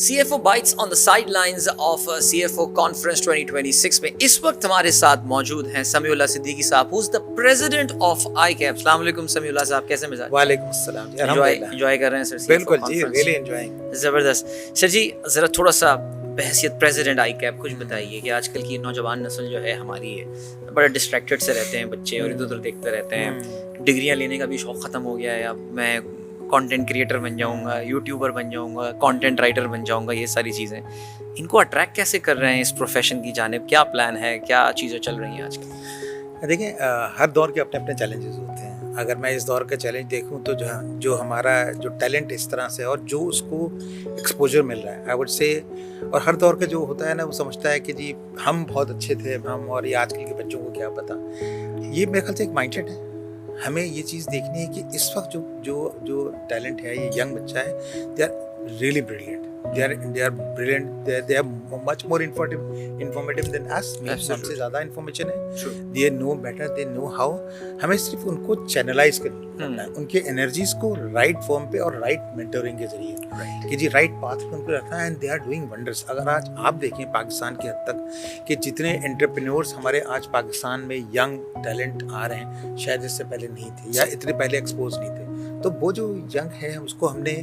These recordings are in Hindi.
CFO Bites on the sidelines of CFO Conference 2026 में इस वक्त हमारे साथ मौजूद हैं समीउल्लाह सिद्दीकी साहब, who's the president of ICAP. अस्सलाम वालेकुम समीउल्लाह साहब, कैसे मिजाज? वालेकुम अस्सलाम जी, अल्हम्दुलिल्लाह। एंजॉय कर रहे हैं सर? बिल्कुल जी, रियली एंजॉयिंग। जबरदस्त। सर जी, जरा थोड़ा सा बहसियत प्रेसिडेंट ICAP कुछ बताइए कि आजकल की नौजवान नस्ल जो है हमारी है बड़ा डिस्ट्रैक्टेड से रहते हैं बच्चे और इधर उधर देखते रहते हैं, डिग्रियां लेने का भी शौक ख़त्म हो गया है। अब मैं कंटेंट क्रिएटर बन जाऊंगा, यूट्यूबर बन जाऊंगा, कंटेंट राइटर बन जाऊंगा, ये सारी चीज़ें इनको अट्रैक्ट कैसे कर रहे हैं इस प्रोफेशन की जानिब? क्या प्लान है, क्या चीज़ें चल रही हैं आजकल? देखिए, हर दौर के अपने अपने चैलेंजेस होते हैं। अगर मैं इस दौर का चैलेंज देखूं तो जो हमारा जो टैलेंट इस तरह से और जो उसको एक्सपोजर मिल रहा है, आई वुड से, और हर दौर का जो होता है ना, वो समझता है कि जी हम बहुत अच्छे थे हम, और ये आजकल के बच्चों को क्या पता। ये मेरे ख्याल से एक माइंडसेट है। हमें ये चीज़ देखनी है कि इस वक्त जो टैलेंट है, ये यंग बच्चा है, they are really brilliant, they are brilliant, they are much more informative than us. हमसे ज़्यादा इन्फॉर्मेशन है, they know better, they know how. हमें सिर्फ उनको चैनलाइज करना है, उनके एनर्जीज को राइट फॉर्म पे और राइट मेंटरिंग के जरिए कि जी राइट पाथ पे उनको रखना है, and they are doing wonders. अगर आज आप देखें पाकिस्तान की हद तक कि जितने एंटरप्रेन्योर्स हमारे आज पाकिस्तान में यंग टैलेंट आ रहे हैं, शायद इससे पहले नहीं थे या इतने पहले एक्सपोज नहीं थे। तो वो जो यंग है उसको हमने,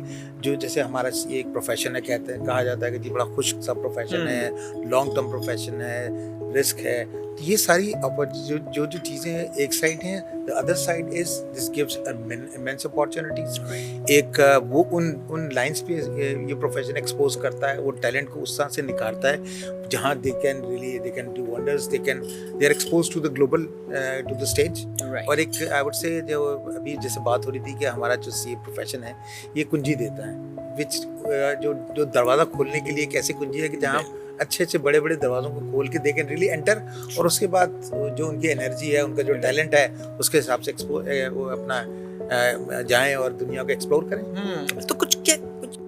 जो जैसे हमारा ये एक प्रोफेशन है, कहा जाता है कि जी बड़ा खुश सा प्रोफेशन है, लॉन्ग टर्म प्रोफेशन है, रिस्क है, तो ये सारी जो चीज़ें एक साइड हैं, the other side is this gives immense opportunities. एक वो उन लाइंस पे ये प्रोफेशन एक्सपोज करता है, वो टैलेंट को उस तरह से निखारता है जहाँ they can do wonders, they are expose to the global to the stage. और एक आई वुड से, जो अभी जैसे बात हो रही थी कि हमारा जो ये प्रोफेशन है ये कुंजी देता है, विच जो दरवाज़ा खोलने के लिए एक ऐसी कुंजी है कि जहाँ अच्छे बड़े दरवाज़ों को खोल के दे कैन रियली एंटर, और उसके बाद जो उनकी एनर्जी है, उनका जो टैलेंट है, उसके हिसाब से वो अपना जाएं और दुनिया को एक्सप्लोर करें। तो कुछ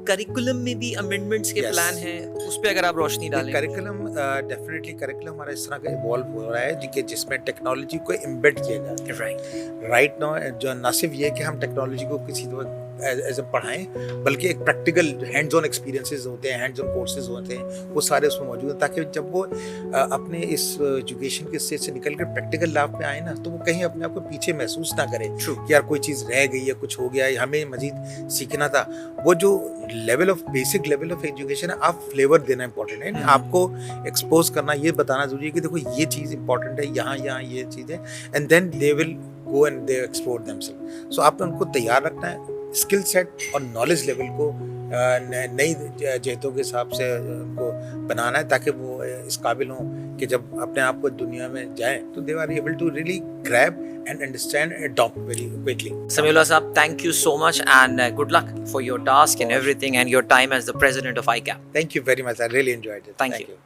करिकुलम में भी अमेंडमेंट्स के प्लान हैं, उस पे अगर आप रोशनी डालें? करिकुलम डेफिनेटली करिकुलम हमारा इस तरह का इवॉल्व हो रहा है जिसमें टेक्नोलॉजी को एम्बेड किया जाता है। राइट नाउ जो न सिर्फ ये कि हम टेक्नोलॉजी को किसी एज पढ़ाएं, बल्कि एक प्रैक्टिकल हैंड्स ऑन एक्सपीरियंसेस होते हैं, हैंड्स ऑन कोर्सेज होते हैं, वो सारे उसमें मौजूद हैं, ताकि जब वो अपने इस एजुकेशन के स्टेज से निकल कर प्रैक्टिकल लाभ पे आए ना, तो वो कहीं अपने आप को पीछे महसूस ना करें कि यार कोई चीज़ रह गई है, कुछ हो गया है, हमें मजीद सीखना था। वो जो बेसिक लेवल ऑफ एजुकेशन है, आप फ्लेवर देना इंपॉर्टेंट है, आपको एक्सपोज करना, ये बताना जरूरी है कि देखो ये चीज़ इंपॉर्टेंट है, यहाँ ये चीज़ है, and then they will go and they explore themselves. So आपने उनको तैयार रखना है, स्किल सेट और नॉलेज लेवल को नई जहतों के हिसाब से उनको बनाना है, ताकि वो इस काबिल हों कि जब अपने आप को दुनिया में जाएं तो they are able to really grab and understand and adopt very quickly. Samiullah Saab, thank you so much, and good luck for your task and everything, and your time as the president of ICAP. Thank you very much. I really enjoyed it. Thank you.